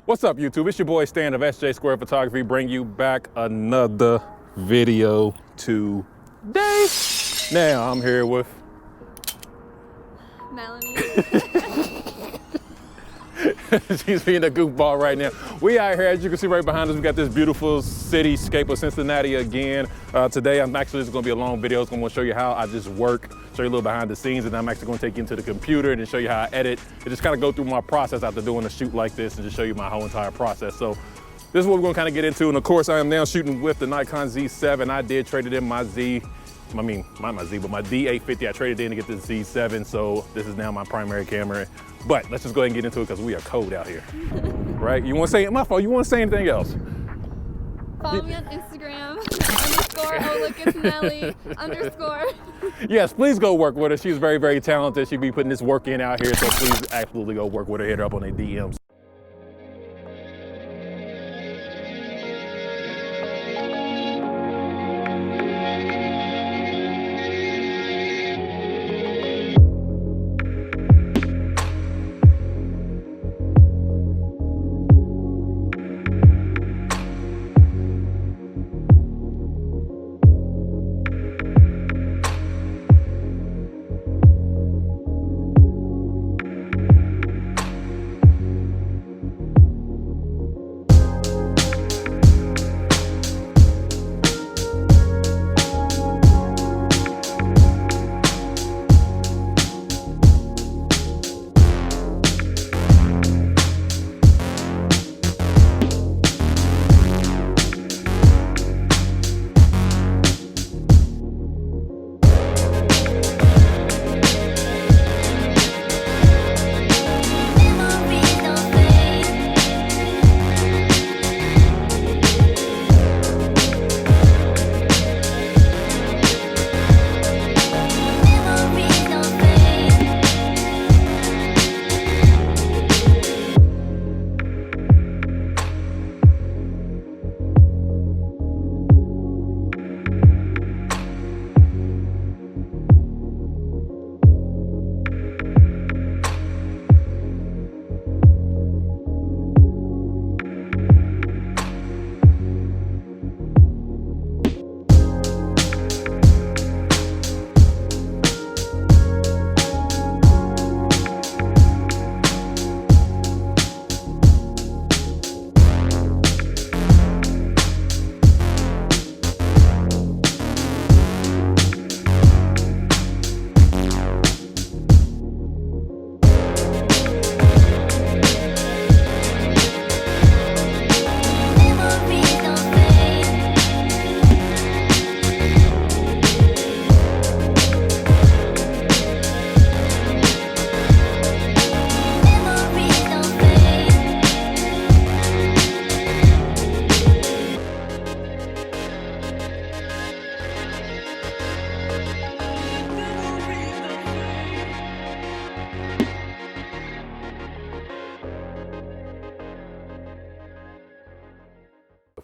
What's up, YouTube? It's your boy Stan of SJ Square Photography, bring you back another video today. Now I'm here with Melanie. she's being a goofball right now. We out here, as you can see right behind us, we got this beautiful cityscape of Cincinnati again. Today I'm actually just gonna be a long video. I'm gonna show you how I just work, show you a little behind the scenes, and I'm actually gonna take you into the computer and show you how I edit and just kind of go through my process after doing a shoot like this and just show you my whole entire process. So this is what we're gonna kind of get into. And of course I am now shooting with the Nikon Z7. I did trade it in my not my Z, but my D850. I traded in to get the Z7, so this is now my primary camera. But let's just go ahead and get into it because we are cold out here, right? You want to say, my fault, you want to say anything else? Follow me on Instagram, _, oh look, it's Nelly, _. Yes, please go work with her. She's very, very talented. She'll be putting this work in out here, so please absolutely go work with her. Hit her up on her DMs.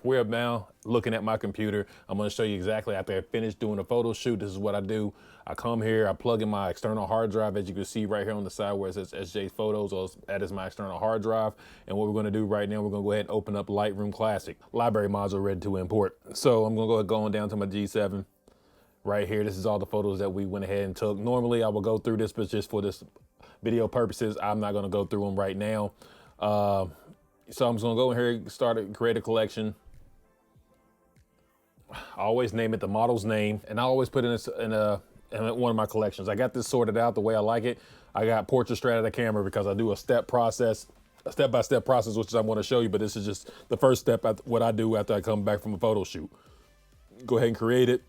We're now looking at my computer. I'm going to show you exactly after I finish doing a photo shoot. This is what I do. I come here, I plug in my external hard drive, as you can see right here on the side where it says SJ Photos. So that is my external hard drive. And what we're going to do right now, we're going to go ahead and open up Lightroom Classic. Library module ready to import. So I'm going to go ahead going down to my G7 right here. This is all the photos that we went ahead and took. Normally I will go through this, but just for this video purposes, I'm not going to go through them right now. So I'm just going to go in here, create a collection. I always name it the model's name, and I always put it in one of my collections. I got this sorted out the way I like it. I got portrait straight out of the camera because I do a step-by-step process, which I want to show you, but this is just the first step at what I do after I come back from a photo shoot. Go ahead and create it.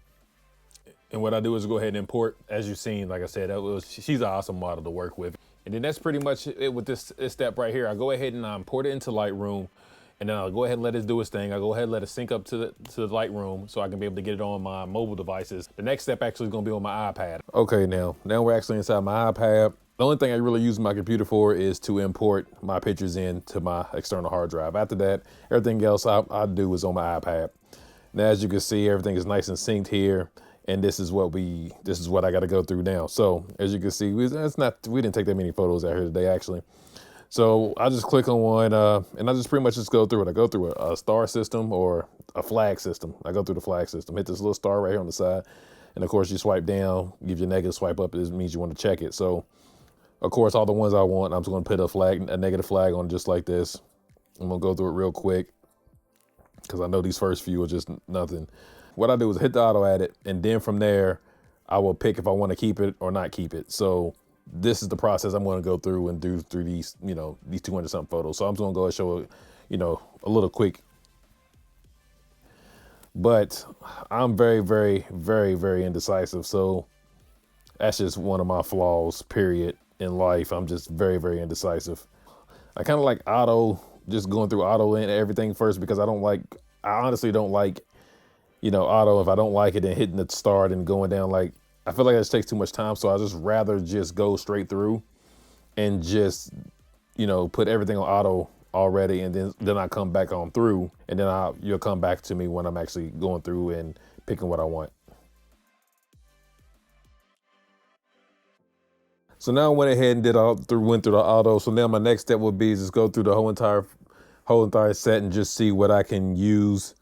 And what I do is go ahead and import. As you've seen, like I said, she's an awesome model to work with. And then that's pretty much it with this step right here. I go ahead and import it into Lightroom. And then I'll go ahead and let it do its thing. I'll go ahead and let it sync up to the Lightroom so I can be able to get it on my mobile devices. The next step actually is gonna be on my iPad. Okay, now we're actually inside my iPad. The only thing I really use my computer for is to import my pictures into my external hard drive. After that, everything else I do is on my iPad. Now, as you can see, everything is nice and synced here. And this is what I got to go through now. So as you can see, we didn't take that many photos out here today, actually. So I just click on one, and I just pretty much just go through it. I go through a star system or a flag system. I go through the flag system, hit this little star right here on the side. And of course you swipe down, give you a negative, swipe up, it means you want to check it. So of course, all the ones I want, I'm just gonna put a negative flag on just like this. I'm gonna go through it real quick because I know these first few are just nothing. What I do is hit the auto edit, and then from there, I will pick if I want to keep it or not keep it. So this is the process I'm going to go through and do through these, these 200 something photos. So I'm just going to go and show, a little quick. But I'm very, very, very, very indecisive. So that's just one of my flaws, period, in life. I'm just very, very indecisive. I kind of like just going through auto and everything first because I honestly don't like, auto. If I don't like it, then hitting the start and going down, like, I feel like it just takes too much time. So I just rather just go straight through and just, put everything on auto already. And then I come back on through, and then you'll come back to me when I'm actually going through and picking what I want. So now I went ahead and went through the auto. So now my next step would be just go through the whole entire set and just see what I can use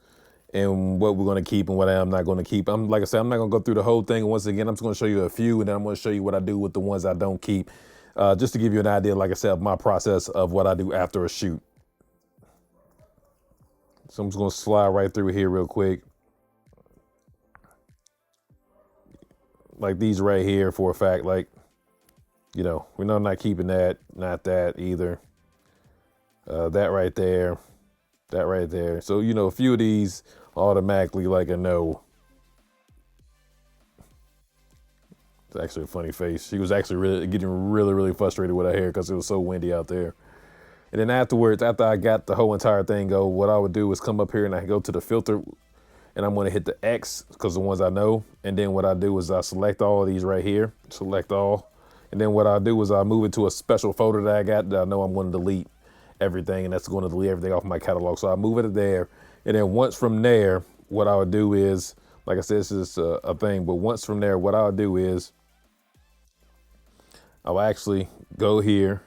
and what we're going to keep and what I'm not going to keep. Like I said, I'm not going to go through the whole thing. Once again, I'm just going to show you a few, and then I'm going to show you what I do with the ones I don't keep, just to give you an idea, like I said, of my process of what I do after a shoot. So I'm just going to slide right through here real quick. Like these right here, for a fact, like, we know I'm not keeping that, not that either. That right there, that right there. So, a few of these automatically like a no. It's actually a funny face. She was actually getting really frustrated with her hair because it was so windy out there. And then afterwards, after I got the whole entire thing go, what I would do is come up here and I go to the filter, and I'm going to hit the X because the ones I know. And then what I do is I select all of these right here, select all. And then what I do is I move it to a special folder that I got that I know I'm going to delete everything, and that's going to delete everything off my catalog. So I move it there. And then once from there, what I would do is, like I said, this is a thing, but once from there, what I'll do is I'll actually go here,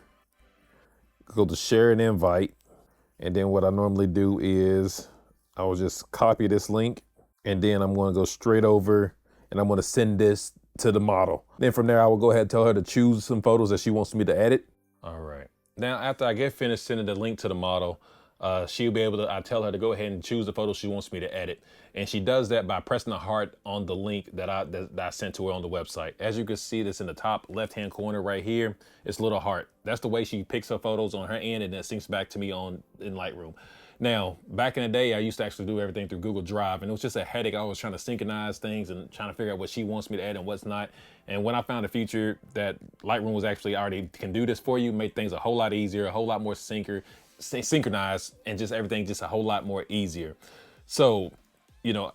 go to share an invite. And then what I normally do is I will just copy this link, and then I'm going to go straight over and I'm going to send this to the model. Then from there, I will go ahead and tell her to choose some photos that she wants me to edit. All right. Now, after I get finished sending the link to the model, she'll be able to, I tell her to go ahead and choose the photo she wants me to edit. And she does that by pressing the heart on the link that I sent to her on the website. As you can see, this in the top left-hand corner right here, it's a little heart. That's the way she picks her photos on her end, and it syncs back to me in Lightroom. Now, back in the day, I used to actually do everything through Google Drive, and it was just a headache. I was trying to synchronize things and trying to figure out what she wants me to add and what's not. And when I found a feature that Lightroom was actually already can do this for you, made things a whole lot easier, a whole lot more synchronized, and just everything just a whole lot more easier. So,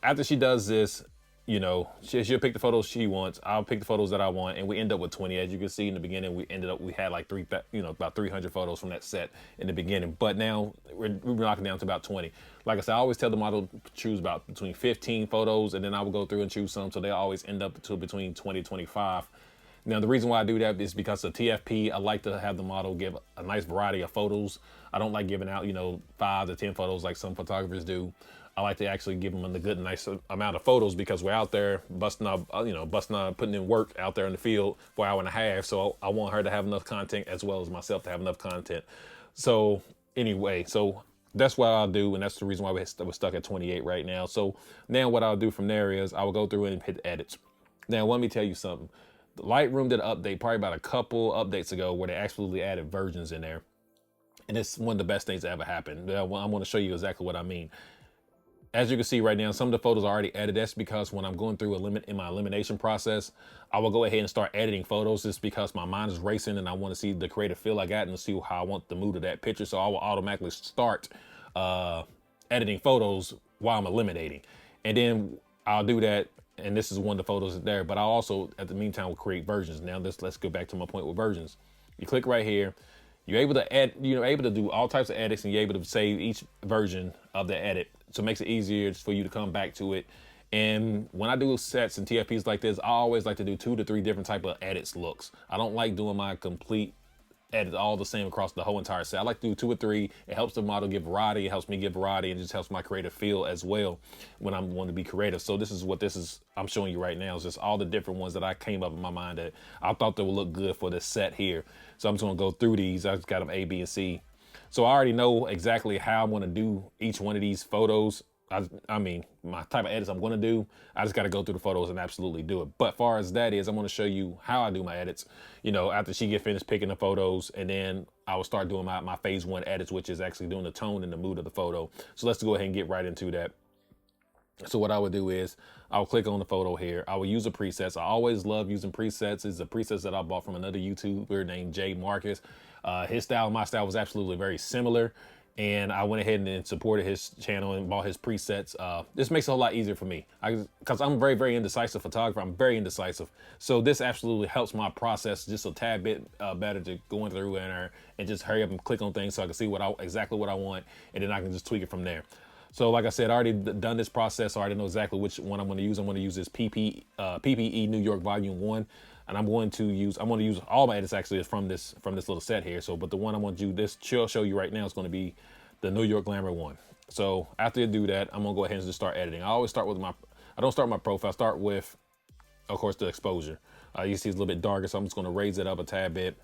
after she does this, she'll pick the photos she wants. I'll pick the photos that I want, and we end up with 20. As you can see in the beginning, we had like about 300 photos from that set in the beginning. But now we're knocking down to about 20. Like I said, I always tell the model to choose about between 15 photos, and then I will go through and choose some. So they always end up to between 20 to 25. Now, the reason why I do that is because of TFP. I like to have the model give a nice variety of photos. I don't like giving out, 5 to 10 photos like some photographers do. I like to actually give them a good, nice amount of photos because we're out there busting up, putting in work out there in the field for an hour and a half. So I want her to have enough content as well as myself to have enough content. So anyway, so that's what I'll do. And that's the reason why we're stuck at 28 right now. So now what I'll do from there is I will go through and hit edits. Now, let me tell you something. The Lightroom did an update probably about a couple updates ago where they absolutely added versions in there. And it's one of the best things that ever happened. I'm going to show you exactly what I mean. As you can see right now, some of the photos are already edited. That's because when I'm going through in my elimination process, I will go ahead and start editing photos just because my mind is racing and I want to see the creative feel I got and see how I want the mood of that picture. So I will automatically start editing photos while I'm eliminating. And then I'll do that. And this is one of the photos there, but I also, at the meantime, will create versions. Now let's go back to my point with versions. You click right here. You're able to add, able to do all types of edits, and you're able to save each version of the edit. So it makes it easier for you to come back to it. And when I do sets and TFPs like this, I always like to do 2 to 3 different type of edits looks. I don't like doing my complete edit all the same across the whole entire set. I like to do 2 or 3. It helps the model give variety. It helps me give variety, and just helps my creative feel as well when I'm wanting to be creative. So this is what I'm showing you right now. Is just all the different ones that I came up in my mind that I thought that would look good for this set here. So I'm just gonna go through these. I just got them A, B, and C. So I already know exactly how I'm gonna do each one of these photos. I mean, my type of edits I'm gonna do, I just gotta go through the photos and absolutely do it. But far as that is, I'm gonna show you how I do my edits, you know, after she get finished picking the photos, and then I will start doing my phase 1 edits, which is actually doing the tone and the mood of the photo. So let's go ahead and get right into that. So what I would do is I'll click on the photo here. I will use the presets. I always love using presets. It's a presets that I bought from another YouTuber named Jay Marcus. His style and my style was absolutely very similar. And I went ahead and supported his channel and bought his presets. This makes it a whole lot easier for me because I'm a very, very indecisive photographer. I'm very indecisive. So this absolutely helps my process just a tad bit better to going through and just hurry up and click on things so I can see exactly what I want, and then I can just tweak it from there. So like I said, I already done this process, so I already know exactly which one I'm going to use. I'm going to use this PPE New York Volume 1. And I'm going to use all my edits actually from this little set here. So, but the one I want to do this show you right now is going to be the New York Glamour one. So after I do that, I'm gonna go ahead and just start editing. I always start with I don't start with my profile. I start with, of course, the exposure. You see it's a little bit darker, so I'm just gonna raise it up a tad bit.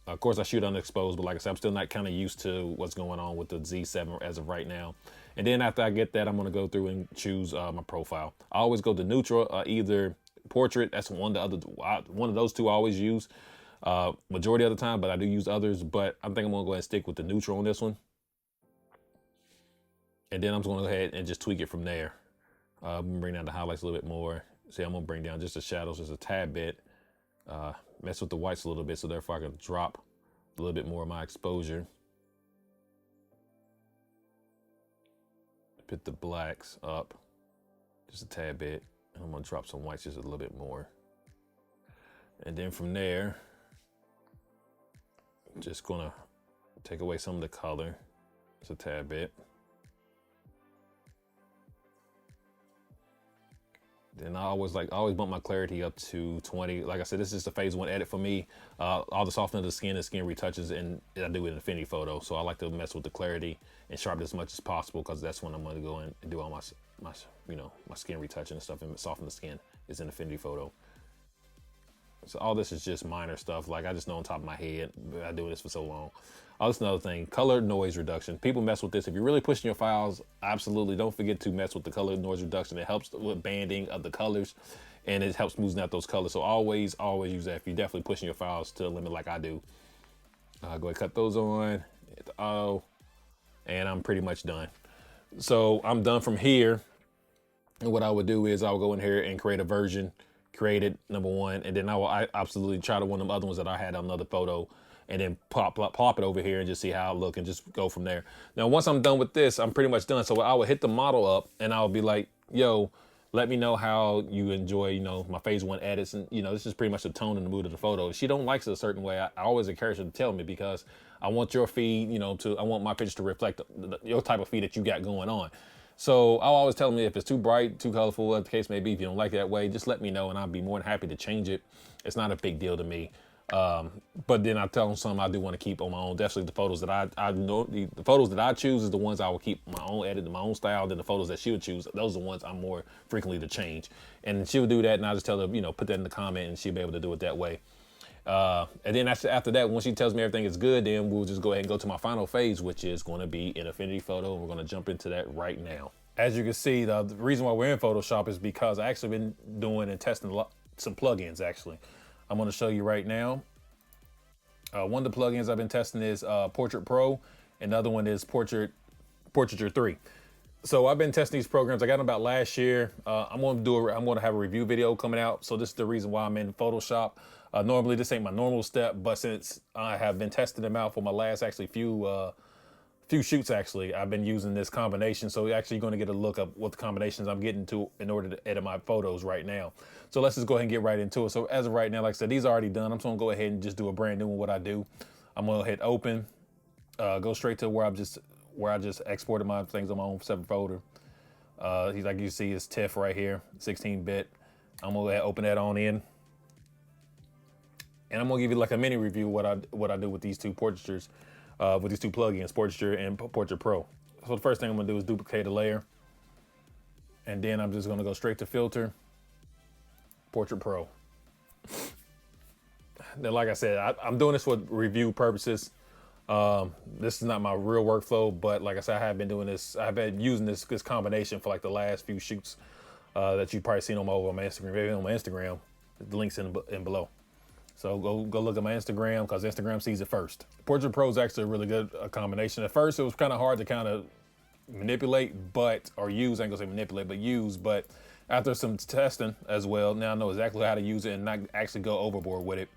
Of course, I shoot unexposed, but like I said, I'm still not kind of used to what's going on with the Z7 as of right now. And then after I get that, I'm gonna go through and choose my profile. I always go to neutral, either portrait. That's one of those two I always use majority of the time, but I do use others. But I think I'm gonna go ahead and stick with the neutral on this one, and then I'm just gonna go ahead and just tweak it from there. I'm gonna bring down the highlights a little bit more. See, I'm gonna bring down just the shadows just a tad bit, mess with the whites a little bit, so therefore I can drop a little bit more of my exposure. Put the blacks up just a tad bit. I'm gonna drop some whites just a little bit more. And then from there, just gonna take away some of the color just a tad bit. Then I always bump my clarity up to 20. Like I said, this is just a phase 1 edit for me. All the softening of the skin and skin retouches, and I do it in Affinity Photo. So I like to mess with the clarity and sharpen as much as possible, because that's when I'm gonna go in and do all my skin retouching and stuff and soften the skin is in Affinity Photo. So all this is just minor stuff. Like I just know on top of my head, I do this for so long. Oh, that's another thing, color noise reduction. People mess with this. If you're really pushing your files, absolutely don't forget to mess with the color noise reduction. It helps with banding of the colors, and it helps smoothing out those colors. So always use that if you're definitely pushing your files to a limit like I do. Go ahead and cut those on, hit the auto, and I'm pretty much done. So I'm done from here. And what I would do is I would go in here and create a version, create it, number 1, and then I absolutely try to one of them other ones that I had on another photo, and then pop it over here and just see how it look and just go from there. Now, once I'm done with this, I'm pretty much done. So I would hit the model up and I'll be like, yo, let me know how you enjoy, my phase 1 edits. And, this is pretty much the tone and the mood of the photo. If she don't like it a certain way, I always encourage her to tell me, because I want your feed, I want my pictures to reflect your type of feed that you got going on. So I'll always tell them if it's too bright, too colorful, whatever the case may be, if you don't like it that way, just let me know and I'll be more than happy to change it. It's not a big deal to me. But then I tell them some I do want to keep on my own. Definitely the photos that I know, the photos that I choose is the ones I will keep my own edit, my own style. Then the photos that she would choose, those are the ones I'm more frequently to change. And she would do that, and I just tell her, put that in the comment, and she'll be able to do it that way. And then after that, once she tells me everything is good, then we'll just go ahead and go to my final phase, which is going to be in Affinity Photo. And we're going to jump into that right now. As you can see, the reason why we're in Photoshop is because I actually been doing and testing some plugins. Actually, I'm going to show you right now. One of the plugins I've been testing is Portrait Pro, and the other one is Portraiture 3. So I've been testing these programs. I got them about last year. I'm going to have a review video coming out. So this is the reason why I'm in Photoshop. Normally this ain't my normal step, but since I have been testing them out for my last few shoots, actually, I've been using this combination. So you're actually going to get a look at what the combinations I'm getting to in order to edit my photos right now. So let's just go ahead and get right into it. So as of right now, like I said, these are already done. I'm just going to go ahead and just do a brand new one. What I do, I'm going to hit open, go straight to where I just exported my things on my own separate folder. Like you see, it's TIFF right here, 16-bit. I'm going to open that on in. And I'm gonna give you like a mini review what I do with these two portraitures, with these two plugins, Portraiture and Portrait Pro. So the first thing I'm gonna do is duplicate a layer, and then I'm just gonna go straight to Filter, Portrait Pro. Then, like I said, I'm doing this for review purposes. This is not my real workflow, but like I said, I have been doing this. I've been using this combination for like the last few shoots that you've probably seen on my Instagram. Maybe on my Instagram, the link's in below. So go look at my Instagram, because Instagram sees it first. Portrait Pro is actually a really good combination. At first, it was kind of hard to kind of manipulate, or use. I ain't gonna say manipulate, but use. But after some testing as well, now I know exactly how to use it and not actually go overboard with it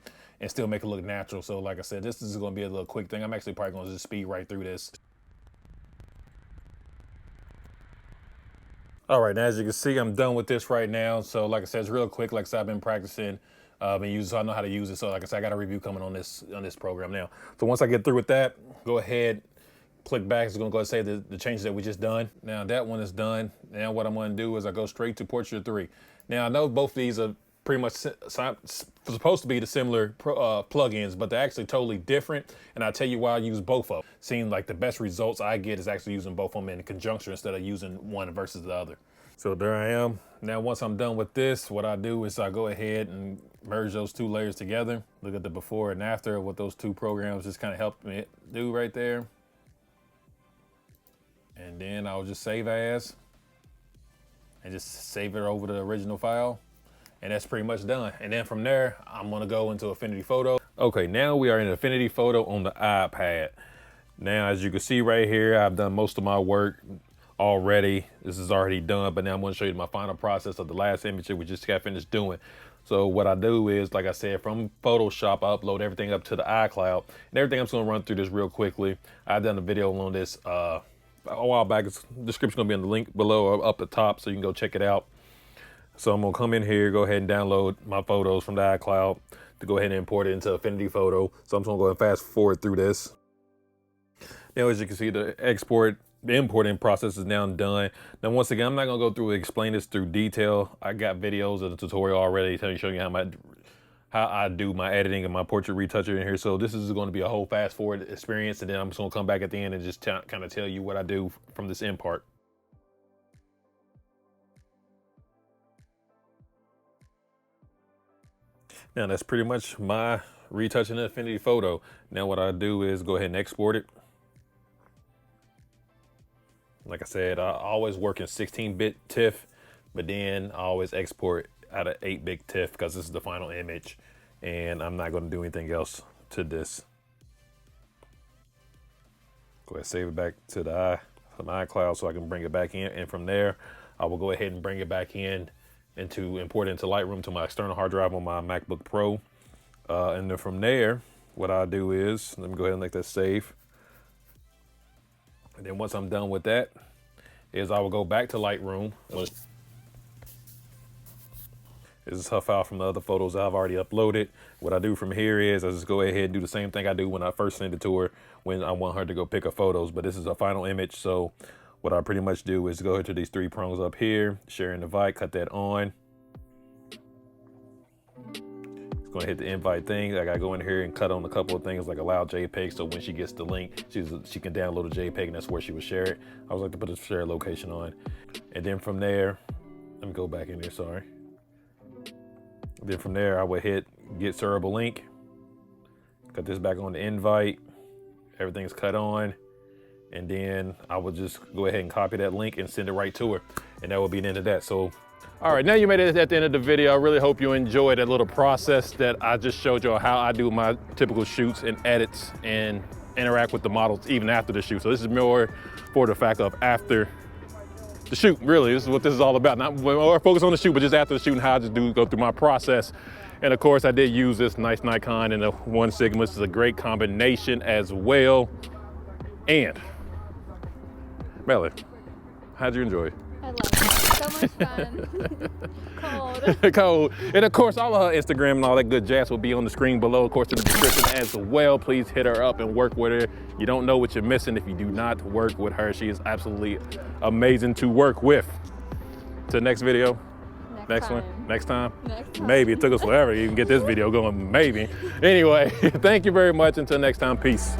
and still make it look natural. So like I said, this is gonna be a little quick thing. I'm actually probably gonna just speed right through this. All right, now as you can see, I'm done with this right now. So like I said, it's real quick. Like I said, I've been practicing. Been using, so I know how to use it. So like I said, I got a review coming on this program now. So once I get through with that, go ahead, click back. It's gonna go and say the changes that we just done. Now that one is done. Now what I'm gonna do is I go straight to Portrait 3. Now I know both of these are pretty much supposed to be the similar plugins, but they're actually totally different. And I'll tell you why I use both of them. Seems like the best results I get is actually using both of them in conjunction instead of using one versus the other. So there I am. Now, once I'm done with this, what I do is I go ahead and merge those two layers together. Look at the before and after, what those two programs just kind of helped me do right there. And then I'll just save as, and just save it over the original file. And that's pretty much done. And then from there, I'm gonna go into Affinity Photo. Okay, now we are in Affinity Photo on the iPad. Now, as you can see right here, I've done most of my work already. This is already done, but now I'm going to show you my final process of the last image that we just got finished doing. So what I do is, like I said, from Photoshop, I upload everything up to the iCloud, and everything. I'm just going to run through this real quickly. I've done a video on this a while back. It's description going to be in the link below or up the top, so you can go check it out. So I'm going to come in here, go ahead and download my photos from the iCloud to go ahead and import it into Affinity Photo. So I'm just going to go and fast forward through this. Now, as you can see, the importing process is now done. Now, once again, I'm not gonna go through and explain this through detail. I got videos of the tutorial already showing you how I do my editing and my portrait retoucher in here. So this is going to be a whole fast forward experience, and then I'm just gonna come back at the end and just kind of tell you what I do from this end part. Now that's pretty much my retouching the Affinity Photo. Now what I do is go ahead and export it. Like I said, I always work in 16-bit TIFF, but then I always export out of 8-bit TIFF because this is the final image, and I'm not going to do anything else to this. Go ahead and save it back to my iCloud so I can bring it back in, and from there, I will go ahead and bring it back in import it into Lightroom to my external hard drive on my MacBook Pro, and then from there, what I do is let me go ahead and let that save. And then once I'm done with that, is I will go back to Lightroom. This is her file from the other photos I've already uploaded. What I do from here is I just go ahead and do the same thing I do when I first send it to her when I want her to go pick up photos. But this is a final image, so what I pretty much do is go into these three prongs up here, share and invite, cut that on. Going to hit the invite thing. I got to go in here and cut on a couple of things like allow JPEG, so when she gets the link, she can download a JPEG, and that's where she would share it. I would like to put a share location on. And then from there, let me go back in there, sorry. Then from there, I would hit get shareable link. Cut this back on the invite. Everything's cut on. And then I would just go ahead and copy that link and send it right to her. And that would be the end of that. So, all right, now you made it at the end of the video. I really hope you enjoyed that little process that I just showed you how I do my typical shoots and edits and interact with the models even after the shoot. So this is more for the fact of after the shoot, really. This is what this is all about. Not more focus on the shoot, but just after the shoot and how I just go through my process. And of course, I did use this nice Nikon and the 1 Sigma. This is a great combination as well. And Melly, how'd you enjoy it? I love it. So much fun. Cold. Cold. And of course, all of her Instagram and all that good jazz will be on the screen below, of course, in the description as well. Please hit her up and work with her. You don't know what you're missing if you do not work with her. She is absolutely amazing to work with. To the next video. Next time. one? Next time? Next time. Maybe. It took us forever to even get this video going. Maybe. Anyway, thank you very much. Until next time, peace.